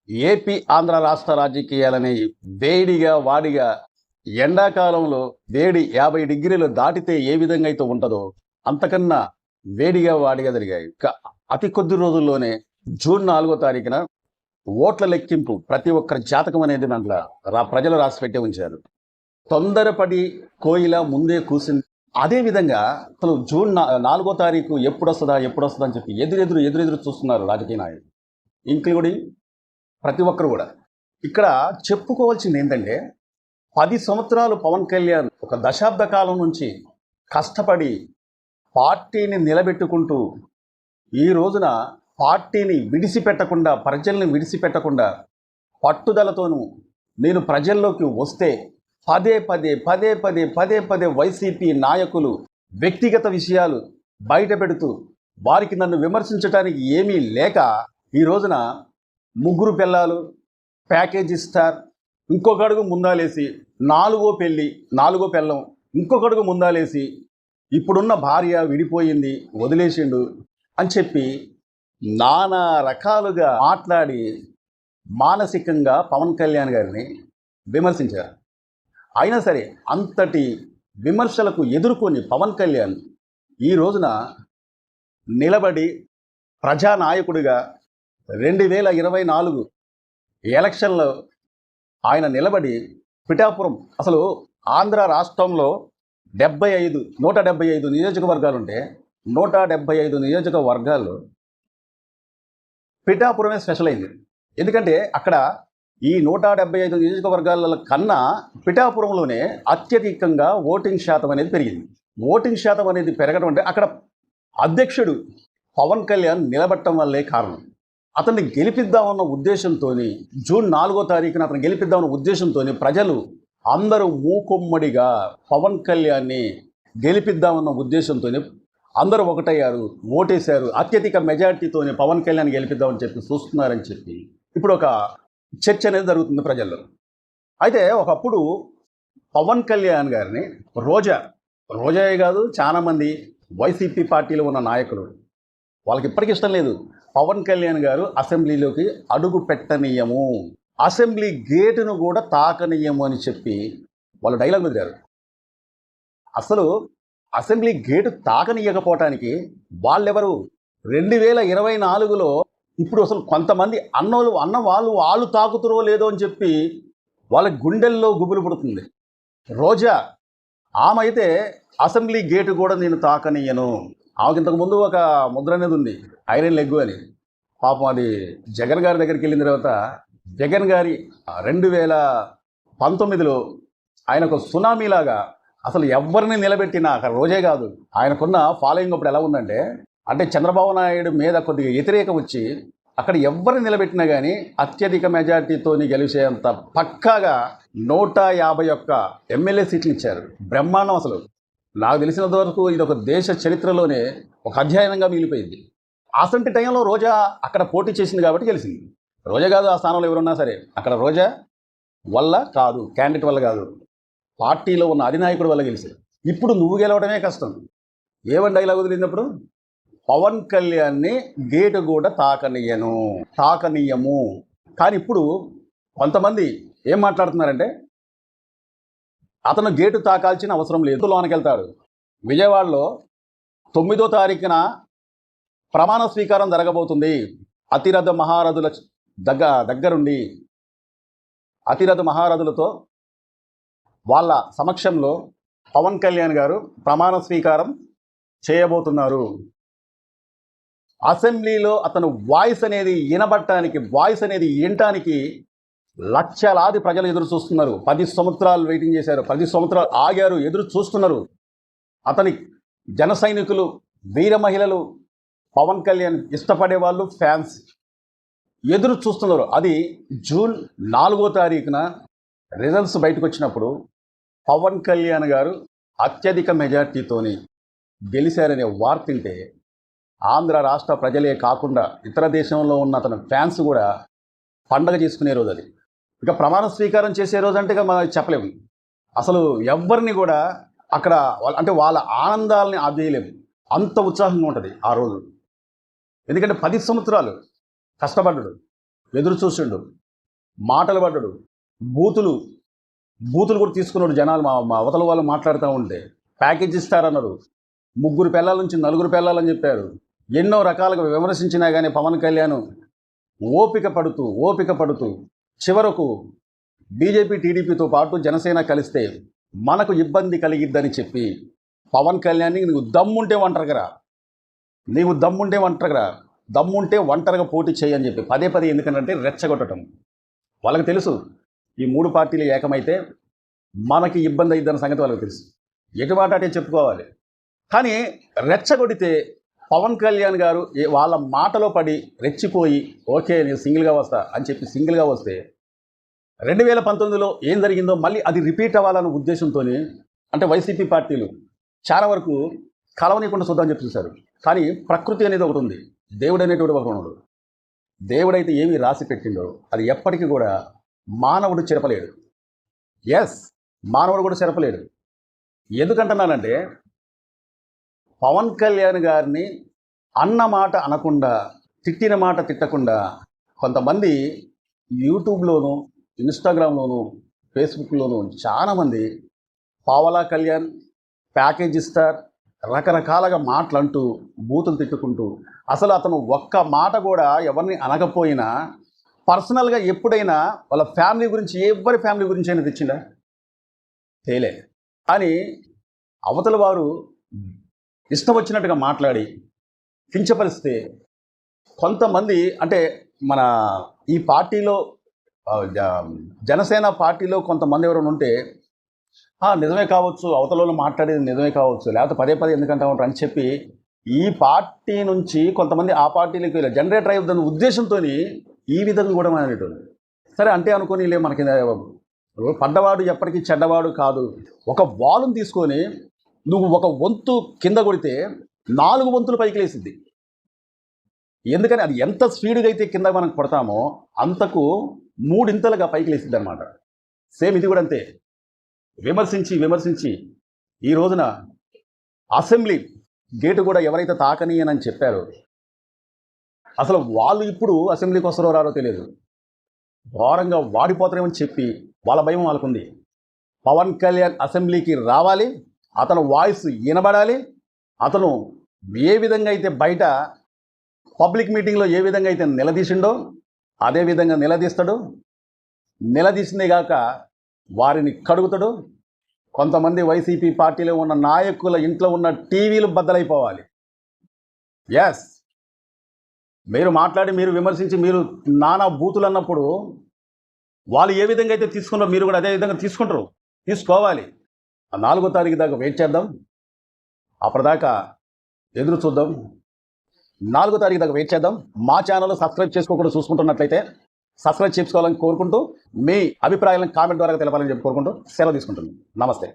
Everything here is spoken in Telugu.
ఏపీ ఆంధ్ర రాష్ట్ర రాజకీయాలని వేడిగా వాడిగా ఎండాకాలంలో వేడి 50 డిగ్రీలు దాటితే ఏ విధంగా అయితే ఉంటుందో అంతకన్నా వేడిగా వాడిగా జరిగాయి. అతి కొద్ది రోజుల్లోనే జూన్ 4వ తారీఖున ఓట్ల లెక్కింపు ప్రతి ఒక్కరి జాతకం అనేది దాంట్లో ప్రజలు రాసి పెట్టి ఉంచారు. తొందరపడి కోయిల ముందే కూసింది. అదేవిధంగా అసలు జూన్ 4వ తారీఖు ఎప్పుడొస్తుందా అని చెప్పి ఎదురెదురు చూస్తున్నారు రాజకీయ నాయకులు, ఇంక్లూడింగ్ ప్రతి ఒక్కరు కూడా. ఇక్కడ చెప్పుకోవాల్సింది ఏంటంటే 10 సంవత్సరాలు పవన్ కళ్యాణ్ ఒక దశాబ్ద కాలం నుంచి కష్టపడి పార్టీని నిలబెట్టుకుంటూ ఈ రోజున పార్టీని విడిచిపెట్టకుండా, ప్రజల్ని విడిచిపెట్టకుండా పట్టుదలతోనూ నేను ప్రజల్లోకి వస్తే పదే వైసీపీ నాయకులు వ్యక్తిగత విషయాలు బయట పెడుతూ వారికి నన్ను విమర్శించడానికి ఏమీ లేక ఈ రోజున ముగ్గురు పిల్లలు ప్యాకేజ్ ఇస్తారు, ఇంకొక అడుగు ముందాలేసి నాలుగో పెళ్ళం ఇంకొక అడుగు ముందాలేసి ఇప్పుడున్న భార్య విడిపోయింది వదిలేసిండు అని చెప్పి నానా రకాలుగా మాట్లాడి మానసికంగా పవన్ కళ్యాణ్ గారిని విమర్శించారు. అయినా సరే అంతటి విమర్శలకు ఎదుర్కొని పవన్ కళ్యాణ్ ఈ రోజున నిలబడి ప్రజానాయకుడిగా 2024 ఎలక్షన్లో ఆయన నిలబడి పిఠాపురం, అసలు ఆంధ్ర రాష్ట్రంలో 175 నియోజకవర్గాలు ఉంటే 175 నియోజకవర్గాల్లో పిఠాపురమే స్పెషల్ అయింది. ఎందుకంటే అక్కడ ఈ 175 నియోజకవర్గాల కన్నా పిఠాపురంలోనే అత్యధికంగా ఓటింగ్ శాతం అనేది పెరిగింది. ఓటింగ్ శాతం అనేది పెరగడం అంటే అక్కడ అధ్యక్షుడు పవన్ కళ్యాణ్ నిలబడటం వల్లే కారణం. అతన్ని గెలిపిద్దామన్న ఉద్దేశంతో జూన్ 4వ తారీఖున అతను గెలిపిద్దామన్న ఉద్దేశంతో ప్రజలు అందరూ మూకొమ్మడిగా పవన్ కళ్యాణ్ని గెలిపిద్దామన్న ఉద్దేశంతో అందరూ ఒకటయ్యారు, ఓటేశారు. అత్యధిక మెజార్టీతోనే పవన్ కళ్యాణ్ గెలిపిద్దామని చెప్పి చూస్తున్నారని చెప్పి ఇప్పుడు ఒక చర్చ అనేది జరుగుతుంది ప్రజల్లో. అయితే ఒకప్పుడు పవన్ కళ్యాణ్ గారిని రోజాయే కాదు, చాలామంది వైసీపీ పార్టీలో ఉన్న నాయకులు వాళ్ళకి ఇప్పటికీ ఇష్టం లేదు పవన్ కళ్యాణ్ గారు అసెంబ్లీలోకి అడుగు పెట్టనీయము, అసెంబ్లీ గేటును కూడా తాకనీయము అని చెప్పి వాళ్ళు డైలాగ్ వదిలారు. అసలు అసెంబ్లీ గేటు తాకనీయకపోవటానికి వాళ్ళెవరు? 2024లో ఇప్పుడు అసలు కొంతమంది వాళ్ళు తాకుతురో లేదో అని చెప్పి వాళ్ళ గుండెల్లో గుబులు పుడుతుంది. రోజా ఆమె అయితే అసెంబ్లీ గేటు కూడా నేను తాకనీయను. ఆమెకి ఇంతకుముందు ఒక ముద్ర అనేది ఉంది, ఐరన్ లెగ్ అని. పాపం అది జగన్ గారి దగ్గరికి వెళ్ళిన తర్వాత జగన్ గారి 2019లో ఆయనకు సునామీలాగా అసలు ఎవరిని నిలబెట్టినా అక్కడ రోజే కాదు, ఆయనకున్న ఫాలోయింగ్ అప్పుడు ఎలా ఉందంటే, అంటే చంద్రబాబు నాయుడు మీద కొద్దిగా వ్యతిరేకం వచ్చి అక్కడ ఎవరిని నిలబెట్టినా కానీ అత్యధిక మెజార్టీతో గెలిచేంత పక్కాగా 151 ఎమ్మెల్యే సీట్లు ఇచ్చారు. బ్రహ్మాండం. అసలు నాకు తెలిసినంత వరకు ఇది ఒక దేశ చరిత్రలోనే ఒక అధ్యయనంగా మిగిలిపోయింది. అసంటి టైంలో రోజా అక్కడ పోటీ చేసింది కాబట్టి గెలిచింది. రోజా కాదు, ఆ స్థానంలో ఎవరున్నా సరే అక్కడ రోజా వల్ల కాదు, క్యాండిడేట్ వల్ల కాదు, పార్టీలో ఉన్న అధినాయకుడి వల్ల గెలిచింది. ఇప్పుడు నువ్వు గెలవడమే కష్టం. ఏమని డైలాగ్ వదిలినప్పుడు పవన్ కళ్యాణ్ని గేటు కూడా తాకనీయము. కానీ ఇప్పుడు కొంతమంది ఏం మాట్లాడుతున్నారంటే అతను గేటు తాకాల్సిన అవసరం లేదు, లోనికి వెళ్తాడు. విజయవాడలో 9వ తారీఖున ప్రమాణ స్వీకారం జరగబోతుంది. అతిరథ మహారథుల దగ్గరుండి అతిరథ మహారథులతో వాళ్ళ సమక్షంలో పవన్ కళ్యాణ్ గారు ప్రమాణ స్వీకారం చేయబోతున్నారు. అసెంబ్లీలో అతను వాయిస్ అనేది వినటానికి లక్షలాది ప్రజలు ఎదురు చూస్తున్నారు. 10 సంవత్సరాలు వెయిటింగ్ చేశారు, 10 సంవత్సరాలు ఆగారు, ఎదురు చూస్తున్నారు. అతని జన సైనికులు, వీర మహిళలు, పవన్ కళ్యాణ్ ఇష్టపడే వాళ్ళు, ఫ్యాన్స్ ఎదురు చూస్తున్నారు. అది జూన్ 4వ తారీఖున రిజల్ట్స్ బయటకు వచ్చినప్పుడు పవన్ కళ్యాణ్ గారు అత్యధిక మెజార్టీతోని గెలిచారనే వార్త వింటే ఆంధ్ర రాష్ట్ర ప్రజలే కాకుండా ఇతర దేశంలో ఉన్న అతని ఫ్యాన్స్ కూడా పండగ చేసుకునే రోజు అది. ఇక ప్రమాణ స్వీకారం చేసే రోజు అంటే ఇక మనం చెప్పలేము. అసలు ఎవరిని కూడా అక్కడ అంటే వాళ్ళ ఆనందాలని ఆపేయలేము, అంత ఉత్సాహంగా ఉంటుంది ఆ రోజు. ఎందుకంటే 10 సంవత్సరాలు కష్టపడ్డాడు. ఎదురు చూసిండు, మాటలు పడ్డాడు, బూతులు బూతులు కూడా తీసుకున్నాడు. జనాలు మా అవతల వాళ్ళు మాట్లాడుతూ ఉంటే ప్యాకేజ్ ఇస్తారన్నారు. 3 పిల్లల నుంచి 4 పిల్లలని చెప్పారు. ఎన్నో రకాలుగా విమర్శించినా కానీ పవన్ కళ్యాణ్ ఓపిక పడుతూ చివరకు బీజేపీ టీడీపీతో పాటు జనసేన కలిస్తే మనకు ఇబ్బంది కలిగిద్దని చెప్పి పవన్ కళ్యాణ్ని నీవు దమ్ముంటే ఒంటరిగా పోటీ చేయని చెప్పి పదే ఎందుకంటే రెచ్చగొట్టడం. వాళ్ళకి తెలుసు ఈ 3 పార్టీలు ఏకమైతే మనకి ఇబ్బంది అయిద్దన్న సంగతి వాళ్ళకి తెలుసు. ఎటుమాట అటే చెప్పుకోవాలి. కానీ రెచ్చగొడితే పవన్ కళ్యాణ్ గారు వాళ్ళ మాటలో పడి రెచ్చిపోయి ఓకే నేను సింగిల్గా వస్తా అని చెప్పి సింగిల్గా వస్తే 2019లో ఏం జరిగిందో మళ్ళీ అది రిపీట్ అవ్వాలన్న ఉద్దేశంతో అంటే వైసీపీ పార్టీలు చాలా వరకు కలవనీయకుండా చూద్దామని చెప్పి చూశారు. కానీ ప్రకృతి అనేది ఒకటి ఉంది, దేవుడు అనేటువంటి ఒకటి ఉన్నాడు. దేవుడైతే ఏమి రాసి పెట్టిండో అది ఎప్పటికీ కూడా మానవుడు చెరపలేడు. మానవుడు కూడా చెరపలేడు. ఎందుకంటున్నానంటే పవన్ కళ్యాణ్ గారిని అన్న మాట అనకుండా, తిట్టిన మాట తిట్టకుండా కొంతమంది యూట్యూబ్లోనూ, ఇన్స్టాగ్రామ్లోనూ, ఫేస్బుక్లోనూ చాలామంది పావలా కళ్యాణ్, ప్యాకేజ్ ఇస్తారు, రకరకాలుగా మాటలంటూ బూతులు తిట్టుకుంటూ అసలు అతను ఒక్క మాట కూడా ఎవరిని అనకపోయినా పర్సనల్గా ఎప్పుడైనా వాళ్ళ ఫ్యామిలీ గురించి ఎవరి ఫ్యామిలీ గురించి అయినా తెచ్చిందా? తేలే. కానీ అవతల వారు ఇష్టం వచ్చినట్టుగా మాట్లాడి కించపరిస్తే కొంతమంది అంటే మన ఈ పార్టీలో జనసేన పార్టీలో కొంతమంది ఎవరైనా ఉంటే నిజమే కావచ్చు, అవతలలో మాట్లాడేది నిజమే కావచ్చు, లేకపోతే పదే ఎందుకంటా ఉంటారు అని చెప్పి ఈ పార్టీ నుంచి కొంతమంది ఆ పార్టీలకు జనరేటర్ అయ్యొద్దన్న ఉద్దేశంతో ఈ విధంగా కూడా మానేటోళ్ళు. సరే అంటే అనుకోని మనకి పడ్డవాడు ఎప్పటికీ చెడ్డవాడు కాదు. ఒక బాలుని తీసుకొని నువ్వు ఒక వంతు కింద కొడితే 4 వంతులు పైకి లేసిద్ది. ఎందుకని అది ఎంత స్పీడ్గా అయితే కింద మనం కొడతామో అంతకు 3 ఇంతలుగా పైకి లేసిద్ది అనమాట. సేమ్ ఇది కూడా అంతే. విమర్శించి ఈ రోజున అసెంబ్లీ గేటు కూడా ఎవరైతే తాకనీయనని చెప్పారో అసలు వాళ్ళు ఇప్పుడు అసెంబ్లీకి వస్తారో రారో తెలియదు. ఘోరంగా వాడిపోతారేమని చెప్పి వాళ్ళ భయం వాళ్ళకుంది. పవన్ కళ్యాణ్ అసెంబ్లీకి రావాలి, అతను వాయిస్ వినబడాలి, అతను ఏ విధంగా అయితే బయట పబ్లిక్ మీటింగ్లో ఏ విధంగా అయితే నిలదీసిండో అదే విధంగా నిలదీస్తాడు. నిలదీసిందే కాక వారిని కడుగుతాడు. కొంతమంది వైసీపీ పార్టీలో ఉన్న నాయకుల ఇంట్లో ఉన్న టీవీలు బద్దలైపోవాలి. మీరు మాట్లాడి, మీరు విమర్శించి, మీరు నానా బూతులు అన్నప్పుడు వాళ్ళు ఏ విధంగా అయితే తీసుకున్నారో మీరు కూడా అదే విధంగా తీసుకోవాలి. 4వ తారీఖు దాకా వెయిట్ చేద్దాం. అప్పటిదాకా ఎదురు చూద్దాం. 4వ తారీఖు దాకా వెయిట్ చేద్దాం. మా ఛానల్ సబ్స్క్రైబ్ చేసుకోకుండా చూసుకుంటున్నట్లయితే సబ్స్క్రైబ్ చేసుకోవాలని కోరుకుంటూ, మీ అభిప్రాయాలను కామెంట్ ద్వారా తెలపాలని చెప్పి కోరుకుంటూ సెలవు తీసుకుంటున్నాను. నమస్తే.